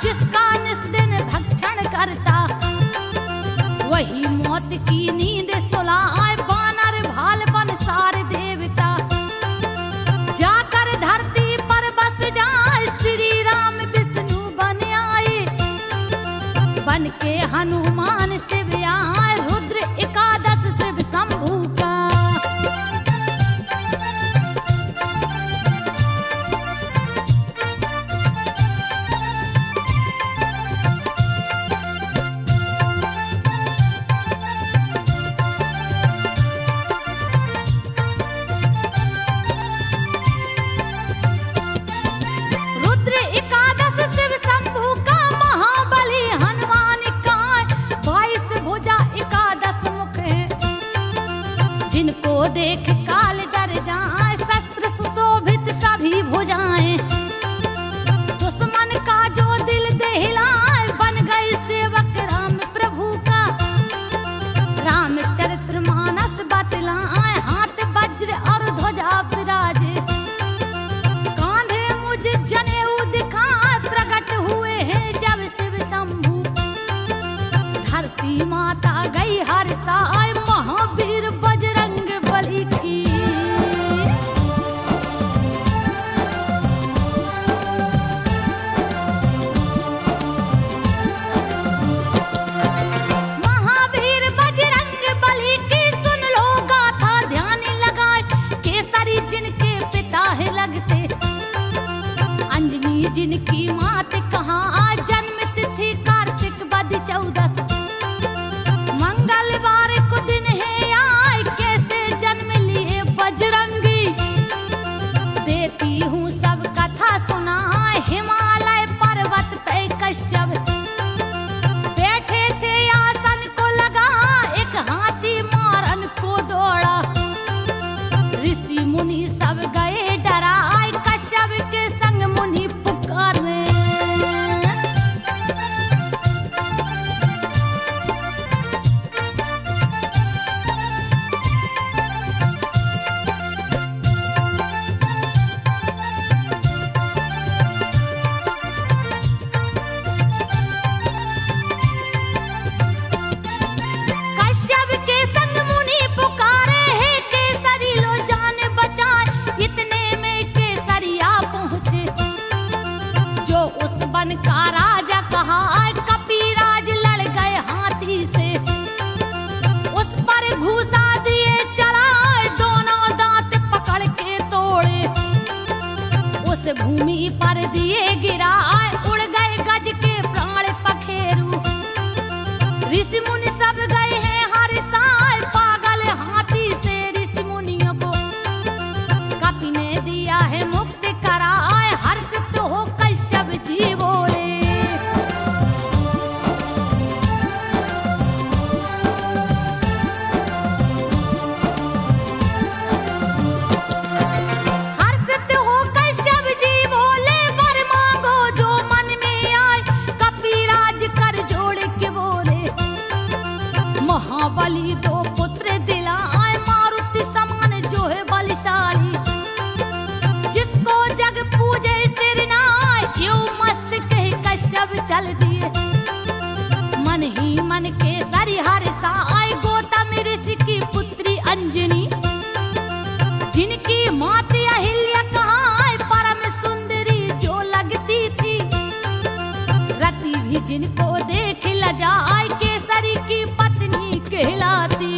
जिसका निस्दिन भक्षण करता, वही मौत की नींद सुलाए। बानर भाल बन सारे देवता, जाकर धरती पर बस जाए। श्री राम विष्णु बन आए, बन के हनुमान शिव आए। रुद्र एकादश शिव शंभू का, रुद्र एकादश शिव शंभू का, महाबली हनुमान का। 22 भुजा एकादश मुख है, जिनको देख काल डर जाए। शस्त्र सुशोभित सभी भुजाएं, दुश्मन का जो दिल दहलाए। बन गए सेवक राम प्रभु का, रामचरित्र मानस बतलाए। हाथ वज्र और ध्वजा विराजे, कांधे मुझ जनेऊ दिखाए। प्रकट हुए हैं जब शिव शंभू, धरती माता गई हर्षाए। महावीर बजरंग बली की, महावीर बजरंग बली की। सुन लो गाथा ध्यान लगाए, केसरी जिनके पिता है लगते, अंजनी जिनकी मात कहाँ। जन्म तिथि कार्तिक वद 14, मंगलवार को दिन है आए। कैसे जन्म लिए बजरंगी, देती हूँ सब कथा सुनाए। हिमालय पर्वत पे कश्यप बैठे थे, आसन को लगा। एक हाथी मारन को दौड़ा, ऋषि मुनि सब गए डराए। कश्यप के संग मुनि पुकारे, कश्यप के संग मुनि पुकारे हैं। केसरी लो जान बचाए, इतने में केसरिया पहुँचे, जो उस वन का राजा कहा। कपिराज लड़ गए हाथी से, उस पर घूसा दिए चलाए। दोनों दांत पकड़ के तोड़े, उस भूमि पर दिए गिराए। उड़ गए गज के प्राण पखेरु, ऋषि मुनि सब गए हैं हर्षाए। पागल हाथी से ऋषि मुनियों को, कपि ने दिया है मुक्ति कराए। हर्षित हो कश्यप जी बोले, हर्षित हो कश्यप जी बोले। वर मांगो जो मन में आए, कपिराज कर जोड़ के बोले। महाबली 2 पुत्र दिलाए, मारुति समान जो है बलशाली। जिसको जग पूजे सिर नाय, क्यों मस्त कहे कश्यप चल दिए। मन ही मन के सरि हर्षाए। गौतम ऋषि की पुत्री अंजनी, जिनकी मात अहिल्या कहाँ। परम सुंदरी जो लगती थी, रति भी जिनको देख लजाए। केसरी की पत्नी कहलाती,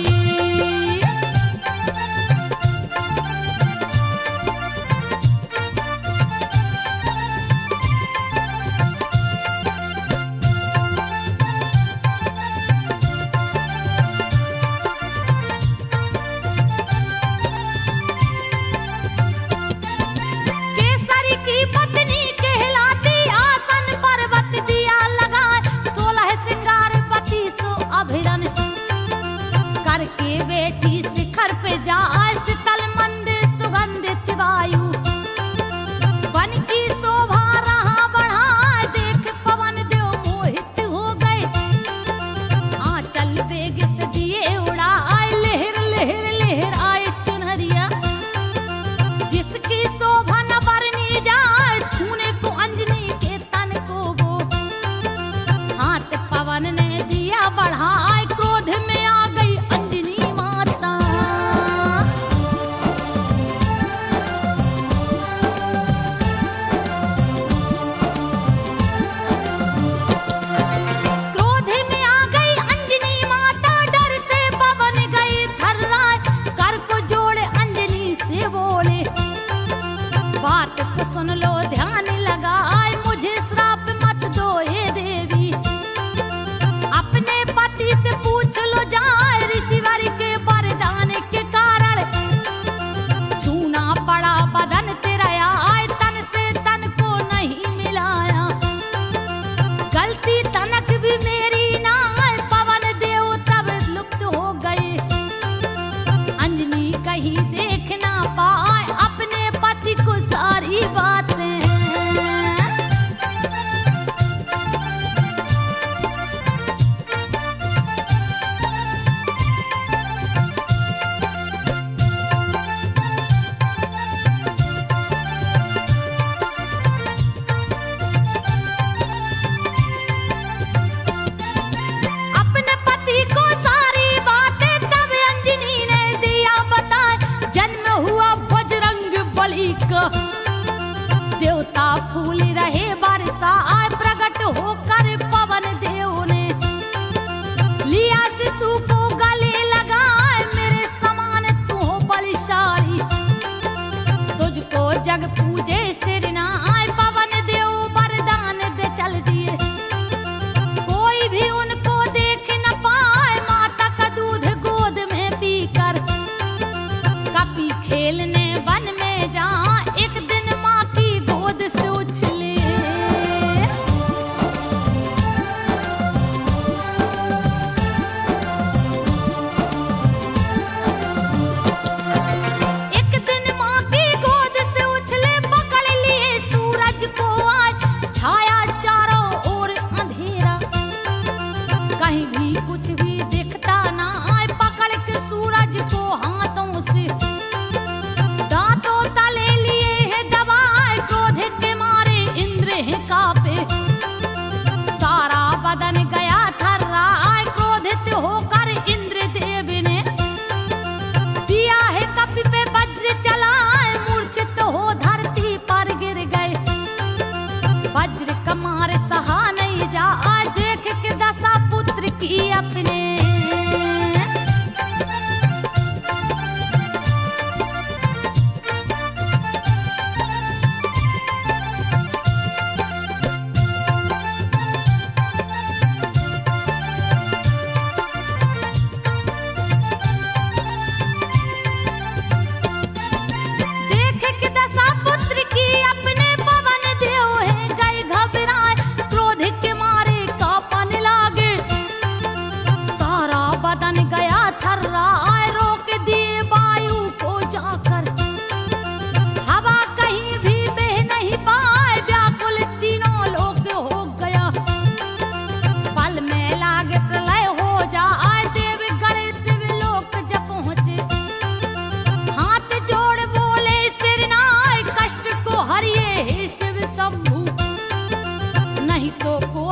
केसरी की पत्नी कहलाती। आसन पर्वत दिया लगाए, 16 श्रृंगार 3200 अभिरन।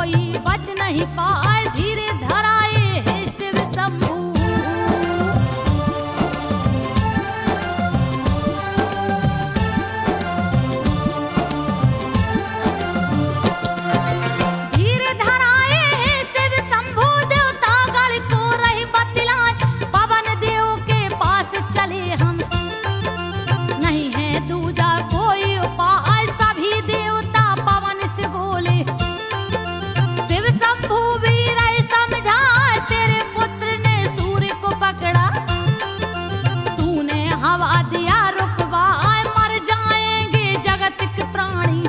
कोई बच नहीं पाए, धीरे धराए हे शिव शंभू। धीरे धराए हे शिव शंभू, देवता गण को रही बतलाए, पवन देव के पास चले हम, नहीं है दूजा कोई उपाय, सभी देवता पवन से बोले, शिव शंभू वीर समझा, तेरे पुत्र ने सूर्य को पकड़ा, तूने हवा दिया रुकवाए, मर जाएंगे जगत के प्राणी,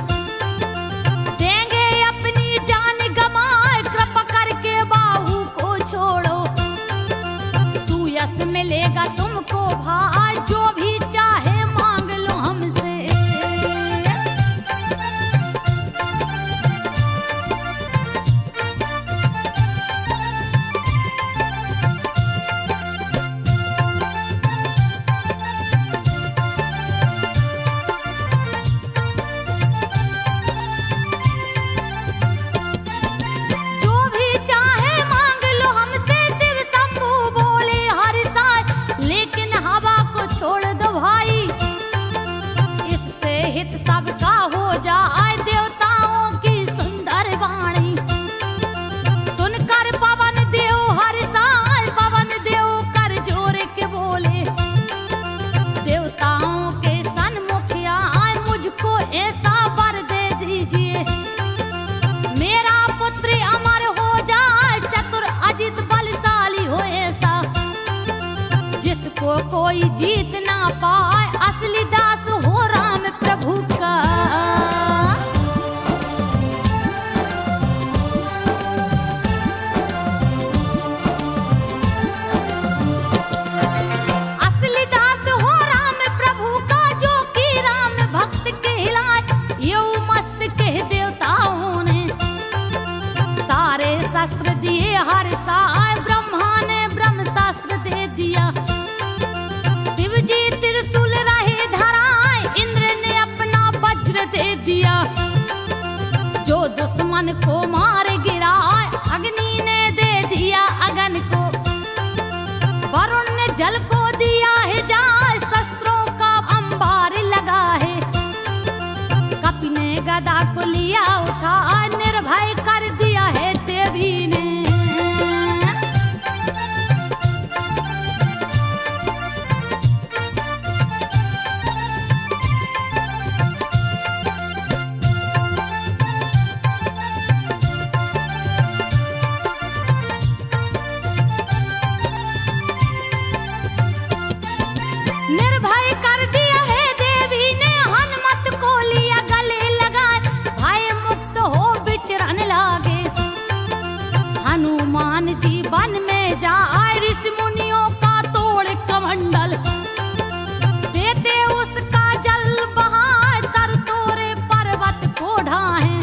देंगे अपनी जान गमाए, कृपा करके बाहु को छोड़ो, सुयस मिलेगा तुमको भाई, जो भी चाहे मांग लो हमसे। जो भी चाहे मांग लो हमसे, शिव शंभू बोले हर साल, लेकिन हवा को छोड़ दो भाई, इससे हित सबका हो जाए, देवताओं की सुंदर वाणी सुनकर पवन देव हर साल, पवन देव कर जोर के बोले, देवताओं के सन्मुख आए, मुझको ऐसा वर दे दीजिए, मेरा पुत्र अमर हो जाए, चतुर अजित बलशाली हो ऐसा, जिसको कोई जीत ना पाए, असली दास हो राम प्रभु का। असली दास हो राम प्रभु का, जो कि राम भक्त कहलाए, यो मस्त कह देवताओं ने, सारे शस्त्र दिए हर साय, ब्रह्मा ने ब्रह्म शास्त्र दे दिया, शिव जी त्रिशूल रहे धराए, इंद्र ने अपना वज्र दे दिया, जो दुश्मन को मार गिराए, अग्नि ने दे दिया अगन को, वरुण ने जल को दिया है जाय, शस्त्रों का अंबार लगा है, कपि ने गदा को लिया उठा, निर्भय कर दिया है देवी ने। निर्भय कर दिया है देवी ने, हनुमत को लिया गले लगाए, भय मुक्त हो विचरण लागे, हनुमान जी वन में जाए, ऋषि मुनियों का तोड़ कमंडल, देते उसका जल बहाए, तर तोरे पर्वत को ढाहे,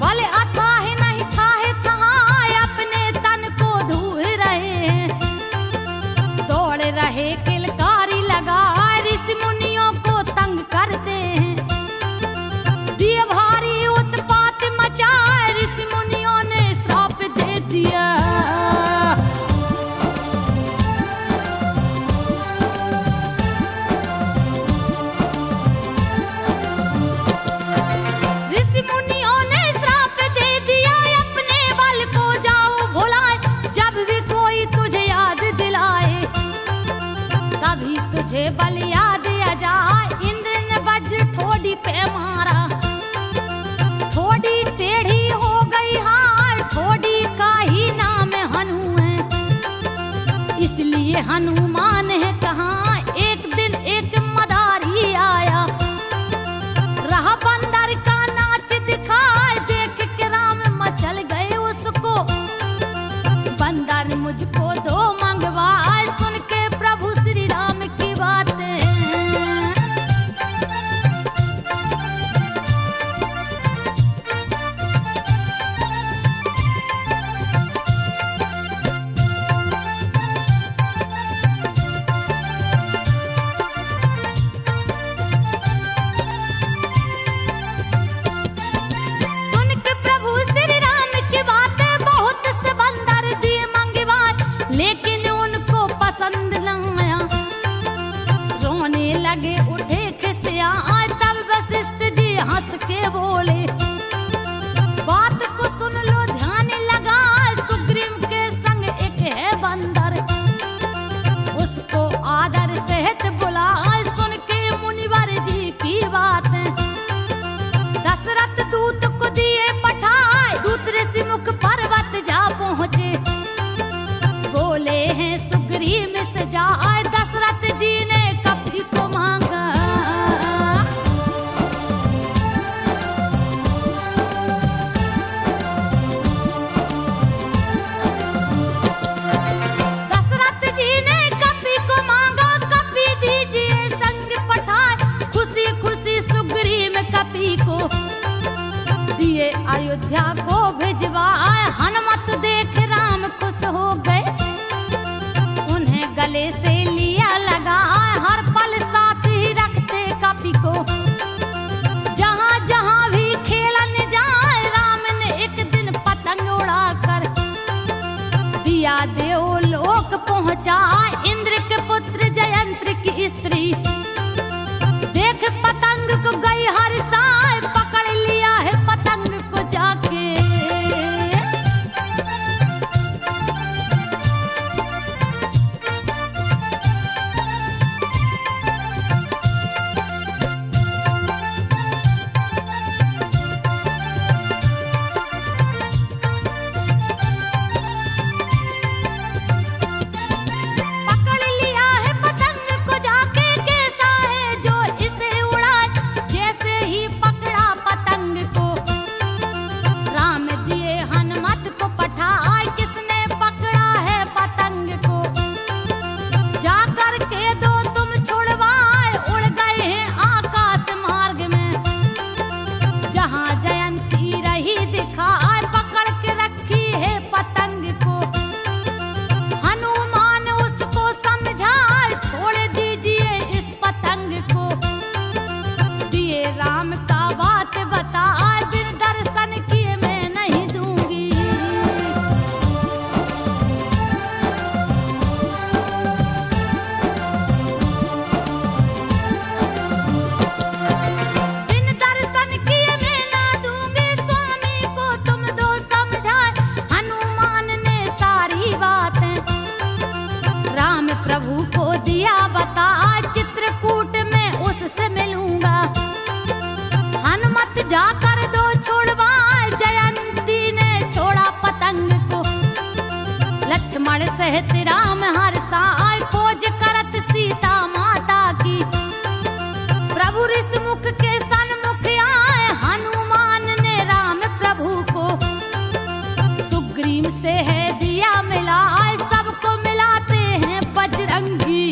बल अथाह नहीं थाहे थहाए, अपने तन को धूल रहे हैं, दौड़ रहे किलकारी लगा, ऋषि मुनियों को तंग करते हैं, दिए भारी उत्पात मचाए, ऋषि मुनियों ने श्राप दे दिया। भिजवाए। हनुमत देख राम खुश हो गए, उन्हें गले से लिया लगाए। हर पल साथ ही रखते कपि को, जहां जहां भी खेलन जाए। राम ने एक दिन पतंग उड़ाकर दिया देवलोक पहुंचा। इंद्र के पुत्र जयंत्र की स्त्री देख पतंग को गई हर साय, पकड़ लिया है पतंग को जाके। पकड़ लिया है पतंग को जाके, कैसा है जो इसे उड़ाए। जैसे ही पकड़ा पतंग को, राम दिए हनुमत को पठाए। किसने पकड़ा है पतंग को, जा कर के दो तुम छुड़वाए। उड़ गए हैं आकाश मार्ग में, जहां जयंती रही दिखाए। पकड़ के रखी है पतंग को, हनुमान उसको समझाए। छोड़ दीजिए इस पतंग को, दिए राम का बात बताए। बिन दर्शन किए मैं नहीं दूंगी। बिन दर्शन किए मैं ना दूंगी, स्वामी को तुम दो समझाए। हनुमान ने सारी बातें राम प्रभु को दिया बता। चित्रकूट में उससे मिलूंगा, हनुमत जाकर दो छुड़वाए। जयंती ने छोड़ा पतंग को, लक्ष्मण सहित राम हर साय। खोज करत सीता माता की, प्रभु ऋषिमुख के सन्मुख आए। हनुमान ने राम प्रभु को सुग्रीव से है दिया मिलाए। सबको मिलाते हैं बजरंगी।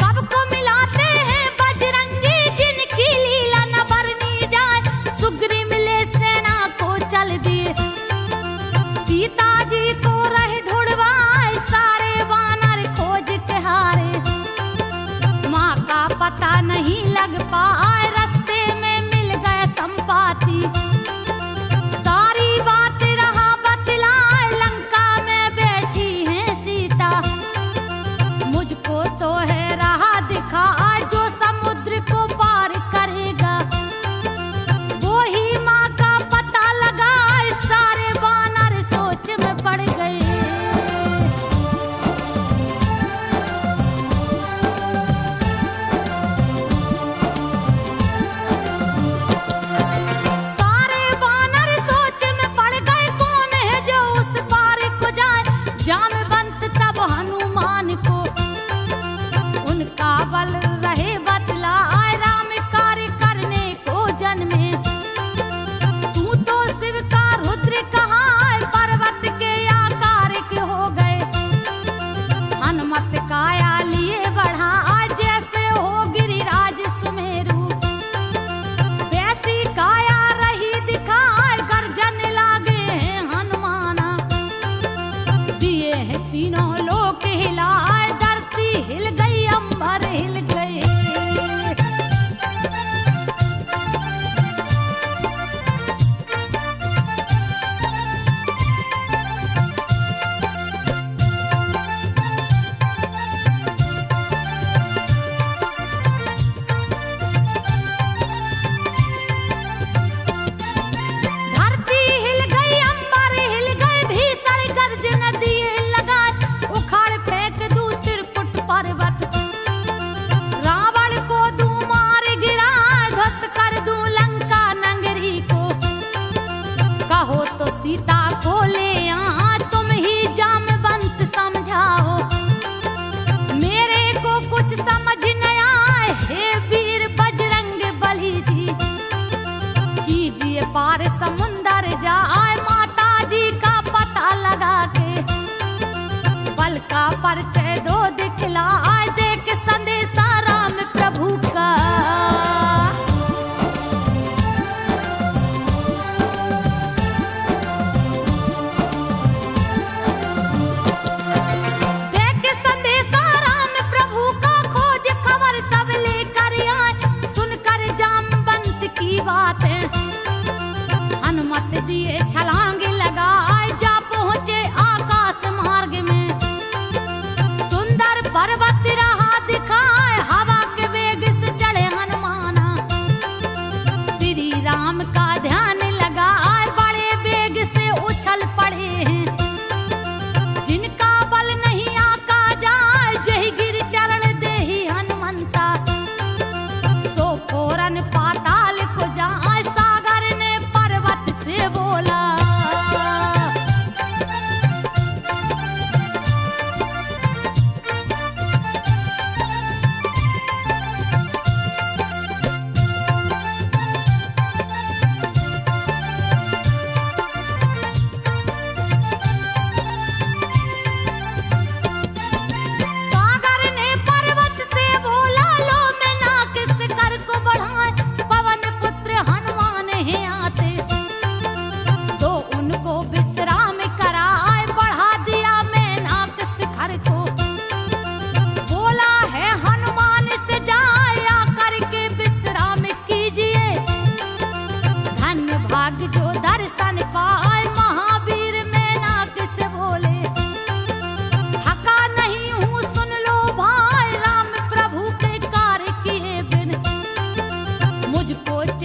सबको मिलाते हैं बजरंगी, जिनकी लीला न बरनी जाए।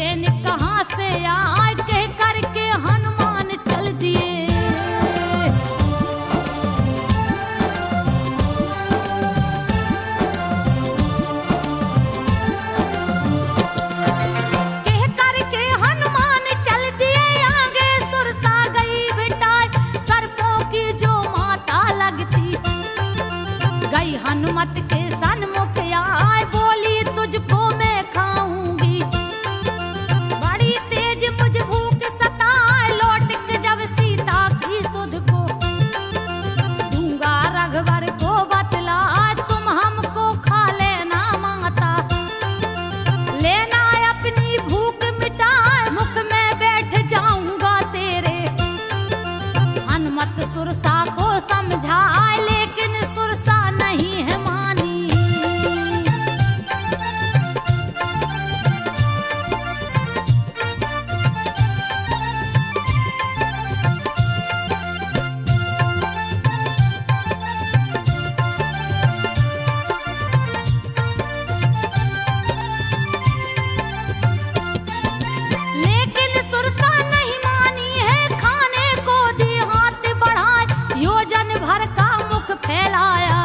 चैन कहाँ से आए, कह करके हनुमान चल दिए। कह करके हनुमान चल दिए, आगे सुरसा गई बिटाए, सर्पों की जो माता लगती। गई हनुमत के सन्मुख आए, बोली तुझको मैं खाऊंगी। बड़ी तेज मुझ भूख सताए, लौट के जब सीता की सुध को दूंगा रघुवर को बतला, तुम हमको खा लेना माता। लेना अपनी भूख मिटाए, मुख में बैठ जाऊंगा तेरे। हनुमत सुरसा को समझाए, लेकिन सुरसा नहीं है मानी। लेकिन सुरसा नहीं मानी है, खाने को दी हाथ बढ़ाए, योजन भर का मुख फैलाया।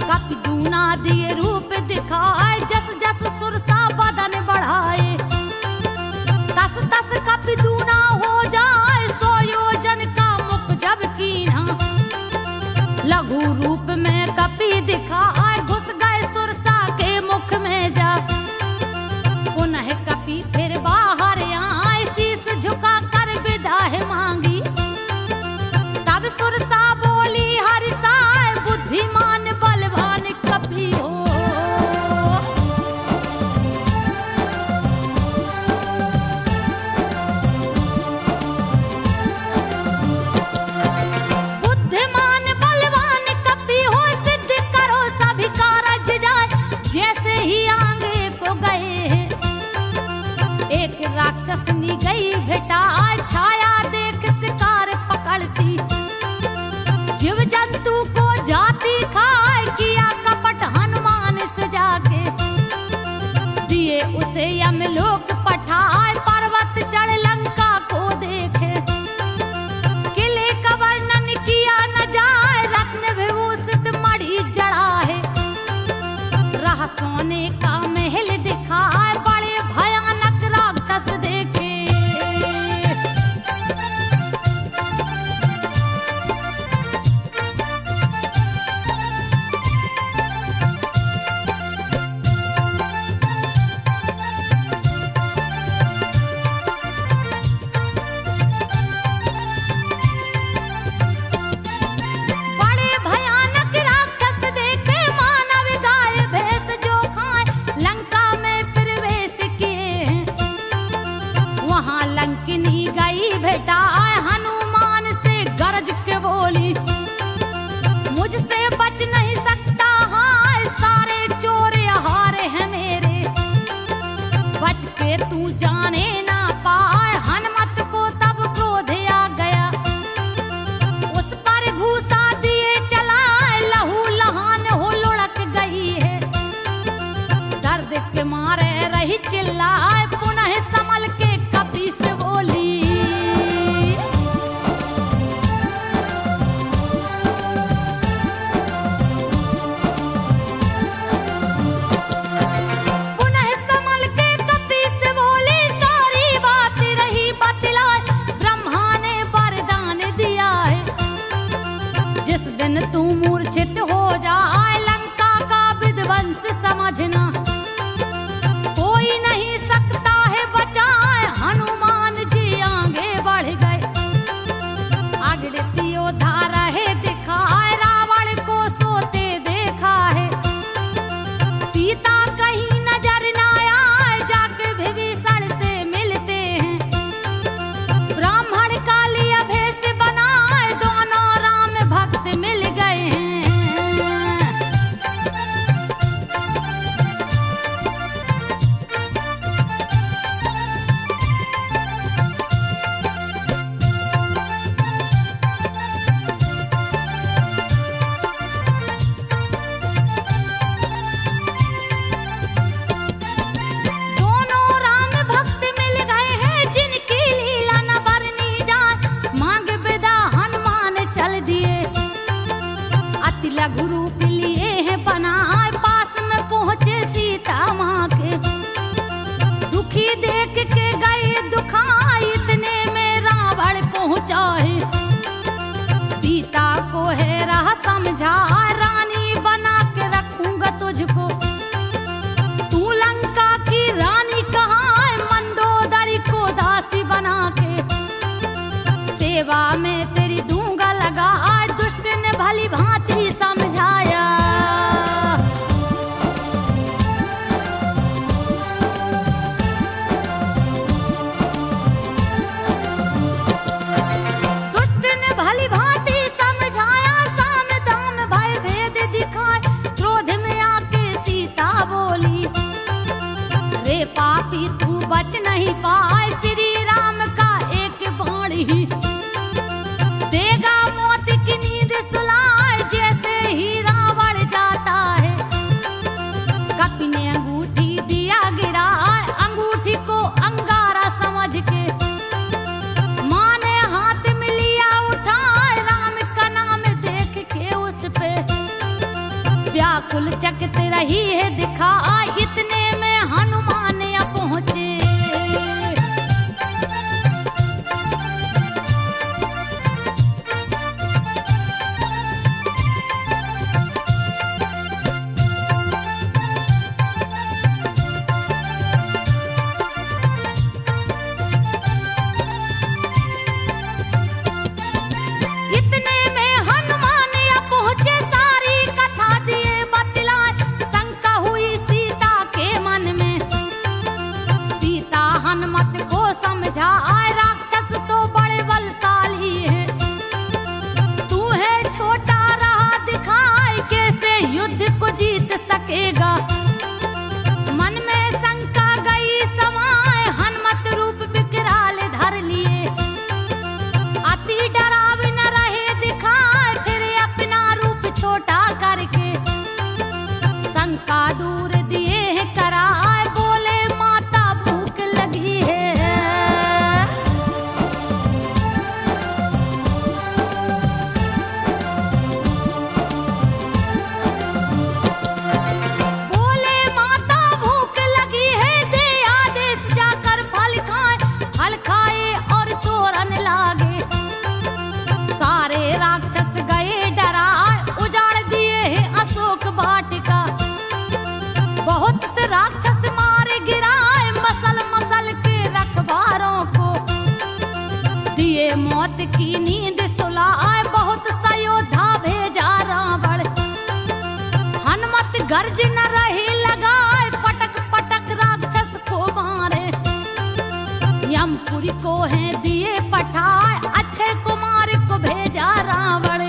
कपि दूना दिए रूप दिखाए, जस जस सुरसा बदन बढ़ाए। तस तस कपि दूना हो जाए, सो योजन का मुख जब कीन्हा। लघु रूप में कपि दिखाए, घुस गए सुरसा के मुख में जा। पुनः कपि फिर बाहर आए, शीस झुका कर विदाई मांगी। तब सुरसा बोली हरिसाए, बुद्धिमान बलवान कपि हो। बुद्धिमान बलवान कपि हो, सिद्ध करो सभी कारज जाए। जैसे ही आगे को गए हैं, एक राक्षसनी गई भेटाए, छाया देख शिकार पकड़ती। जीव जंतु को जाती खाए, किया कपट हनुमान से जाके। दिए उसे यमलोक पठाए, पर्वत चढ़ लंका को देखे। किले का वर्णन किया न जाए, रत्न विभूषित मणि जड़ा है। रह सोने का महल दिखाए, बड़े भयानक राक्षस देखे। बड़े भयानक राक्षस देखे, मानव गाय भैंस जो खाए, लंका में प्रवेश किए। वहां लंकिनी गई भेटाए, हनुमान से गरज के बोली। मुझसे बच नहीं सकता हाय, सारे चोर हार हैं मेरे। बच के तू जाने ना पाए, हनुमत को तब क्रोध आ गया। उस पर घूसा दिए चलाए, लहू लहान हो लुढ़क गई है। दर्द के मारे रही चिल्लाए, पुनः संभल के कपि से बोली। पुनः संभल के कपि से बोली, सारी बात रही पापी तू बच नहीं पाए, श्री राम का एक बाण ही देगा मौत की नींद सुलाए, जैसे ही रावण जाता है। कपि ने अंगूठी दिया गिराए, अंगूठी को अंगारा समझ के माँ ने हाथ में लिया उठाए, राम का नाम देख के उस पे व्याकुल चकते रही है दिखाई, इतने में हनुमान आ पहुंचे। इतने में हनुमान आ पहुंचे, सारी कथा दिए बतलाए, शंका हुई सीता के मन में। सीता हनुमत को समझाए, राक्षस तो बड़े बलशाली है, तू है छोटा रहा दिखाए, कैसे युद्ध को जीत सकेगा। मन में शंका गई समाए, हनुमत रूप विकराल धर लिए, अति डरावे न रहे दिखाए, फिर अपना रूप छोटा करके शंका दूर दिए है कराए, बोले माता भूख लगी है। बोले माता भूख लगी है, दे आदेश जाकर फल खाए और तोरन लागे। सारे राक्षस गए डराए, उजाड़ दिए हैं अशोक वाटिका, बहुत से राक्षस मारे गिराए, मसल मसल के रखवारों को दिए मौत की नींद सुलाए, बहुत सा योद्धा भेजा रावण, हनुमत गर्ज न रहे लगाए, पटक पटक राक्षस को मारे। यमपुरी को है दिए पठाए, अक्षय कुमार को भेजा रावण।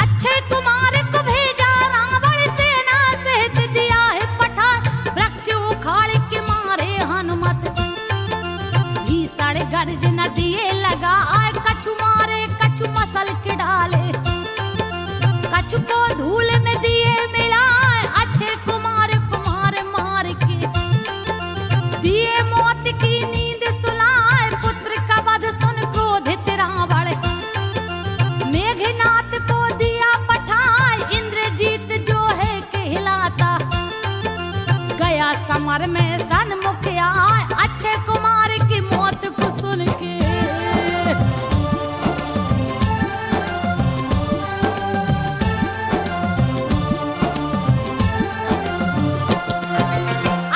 अक्षय कुमार को भेजा रावण, सेना सहित दिया है पठाए, वृक्ष उखाड़ के मारे हनुमत, भीषण गर्ज न दिए लगाए, कछु मारे कछु मसल के डाले, कछु को धूल में दिए मिलाए, अक्षय कुमार को मार के दिए मौत की नींद सुलाए, पुत्र का वध सुन क्रोधित रावण, मेघनाथ को दिया पठाए, इंद्रजीत जो है कहलाता, गया समर में सन्मुख आए, अक्षय कुमार की मौत को सुन के।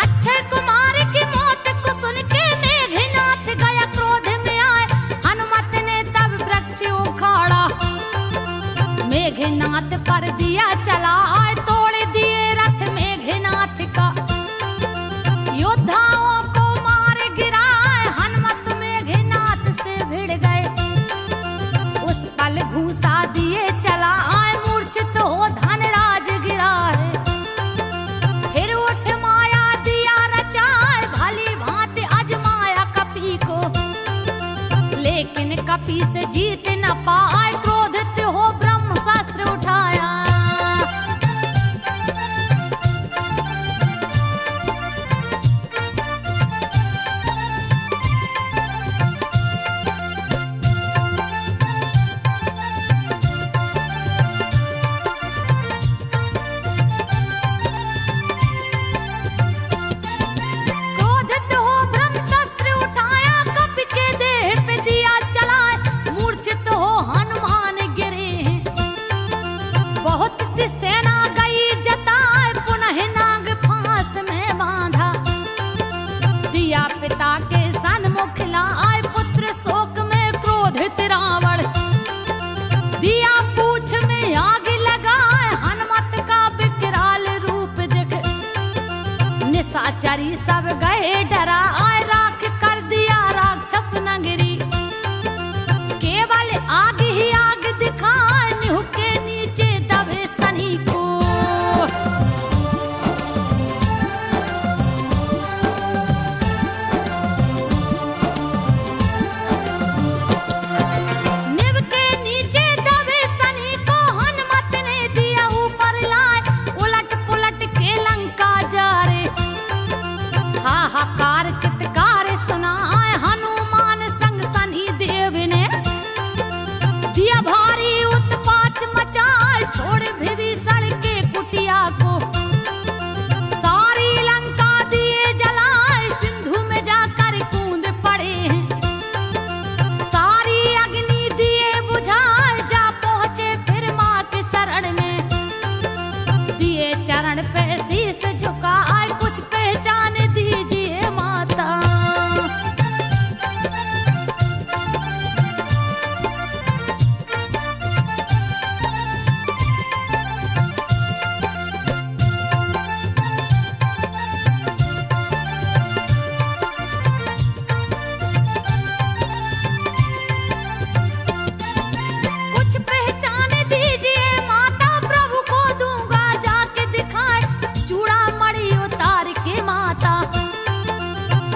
अक्षय कुमार की मौत को सुन के मेघनाथ गया क्रोध में आए, हनुमत ने तब वृक्ष उखाड़ा, मेघनाथ पर दिया चलाए, तोड़ दिए रथ मेघनाथ का, योद्धाओं को मार गिराए, हनुमत मेघनाथ से भिड़ गए, उस पल घूसा दिए चलाए, मूर्छित हो धनराज गिरा है। फिर उठ माया दिया रचाए, भली भांति अजमाया कपि को, लेकिन कपि से जीत न पाए, क्रोधित हो ब्रह्मास्त्र उठाया। पुजारी सब गए डरा आए राख कर दिया राक्षस नगरी केवल आग ही आग दिखाए निहू के नीचे दबे सनी को निव के नीचे दबे सनी को हनुमत ने दिया ऊपर लाए उलट पुलट के लंका जा रे हाहाकार चित्कार सुनाए हनुमान संग सनी देव ने दिया भारी उत्पात मचाए छोड़ विभीषण के कुटिया को सारी लंका दिए जलाए सिंधु में जाकर कूद पड़े हैं सारी अग्नि दिए बुझाए जा पहुंचे फिर मां के शरण में दिए चरण पे शीस झुकाए कुछ पहचान दीजिए माता कुछ पहचान दीजिए माता प्रभु को दूंगा जाके दिखाए चूड़ा मणि उतार के माता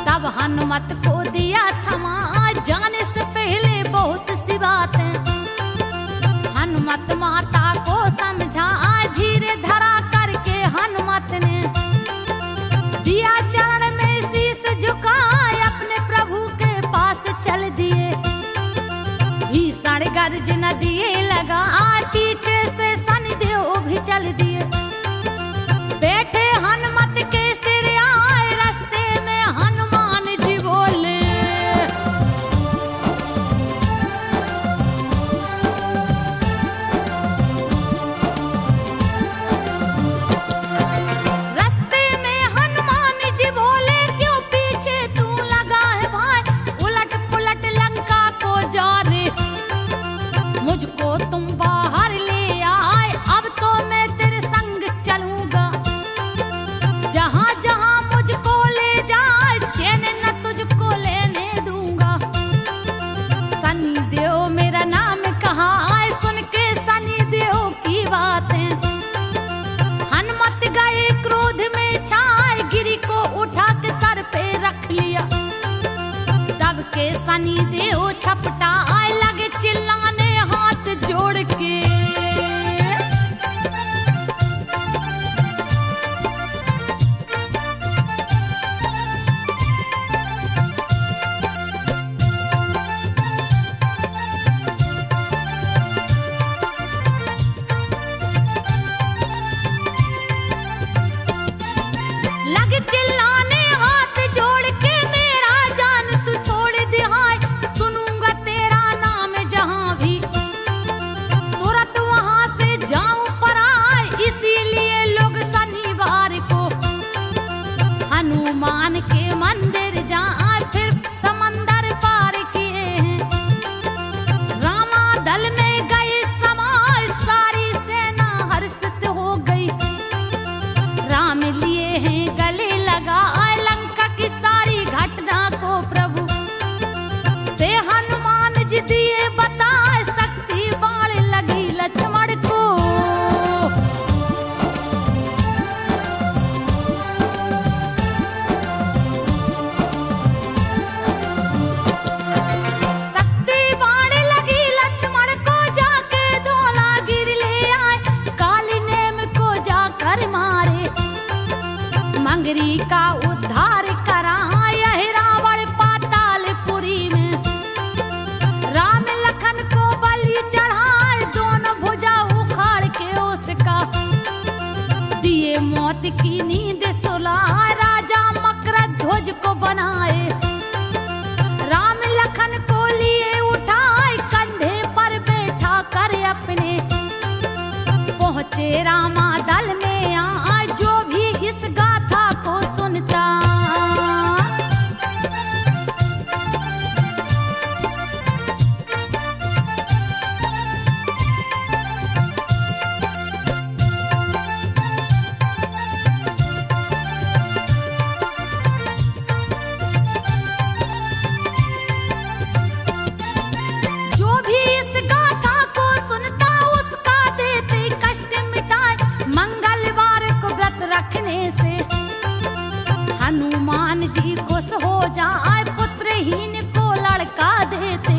तब हनुमत को दिया थमा जाने से पहले बहुत सी बातें हनुमत माता को समझा धीरे धरा करके हनुमत ने दिया चरण में शीस झुकाए अपने प्रभु के पास चल दिए भीषण गर्जन दिए लगा पीछे से शनिदेव भी चल दिए बैठे हनुमत के सिर आए रास्ते में हनुमान जी बोले रास्ते में हनुमान जी बोले क्यों पीछे तू लगा है भाई उलट पुलट लंका को जा रे मुझको तुम बाहर ले आए अब तो मैं तेरे संग चलूंगा जहां जहां मुझको ले जाए चैन न तुझको लेने दूंगा सनी देव मेरा नाम कहा आए सुन के सनी देव की बातें हनुमत गए क्रोध में छाए गिरी को उठा के सर पे रख लिया तब के सनी देव छपटा आए लगे चिल्लाने हाथ जोड़ के लगे चिल्लाने हाथ जोड़ के मेरा जान तू छोड़ दे हाय सुनूंगा तेरा नाम जहां भी तुरंत वहां से जाऊं पर आए इसीलिए लोग शनिवार को हनुमान के मंदिर जाए फिर समंदर पार किए हैं रामा दल में गए समाए सारी सेना हर्षित हो गई राम लिए हैं गले लगा लंका की सारी घटना को प्रभु से हनुमान जी दिए बताए शक्ति बाण लगी लक्ष्मण को शक्ति बाण लगी लक्ष्मण को जाके धौला गिर ले आए काली नेम को जाकर मारे मंगरी का उद्धार करा यह रावण पातालपुरी में राम लखन को बलि चढ़ाए दोनों भुजा उखाड़ के उसका दिए मौत की नींद सुलाए राजा मकरध्वज को बनाए राम लखन को लिए उठाए कंधे पर बैठा कर अपने पहुंचे रामा दल में आए जो भी इस गाथा को सुनता रखने से हनुमान जी खुश हो जाए, पुत्रहीन को लड़का देते,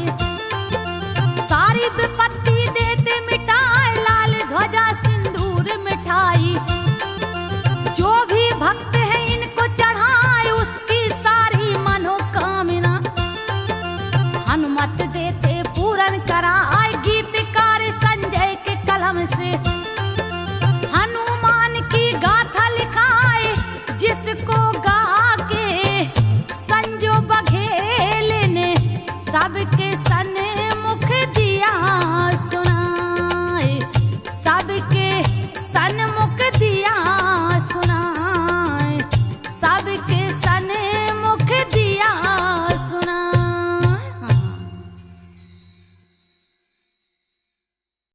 सारी विपत्ति देते मिटाए, लाल ध्वजा सिंदूर मिठाई। जो भी भक्त है इनको चढ़ाए, उसकी सारी मनोकामना हनुमत देते पूर्ण कराए। गीतकार संजय के कलम से हनुमान की गाथा लिखाए, जिसको गा के संजो बघेल ने सबके सन्मुख दिया सुनाए, सबके सन्मुख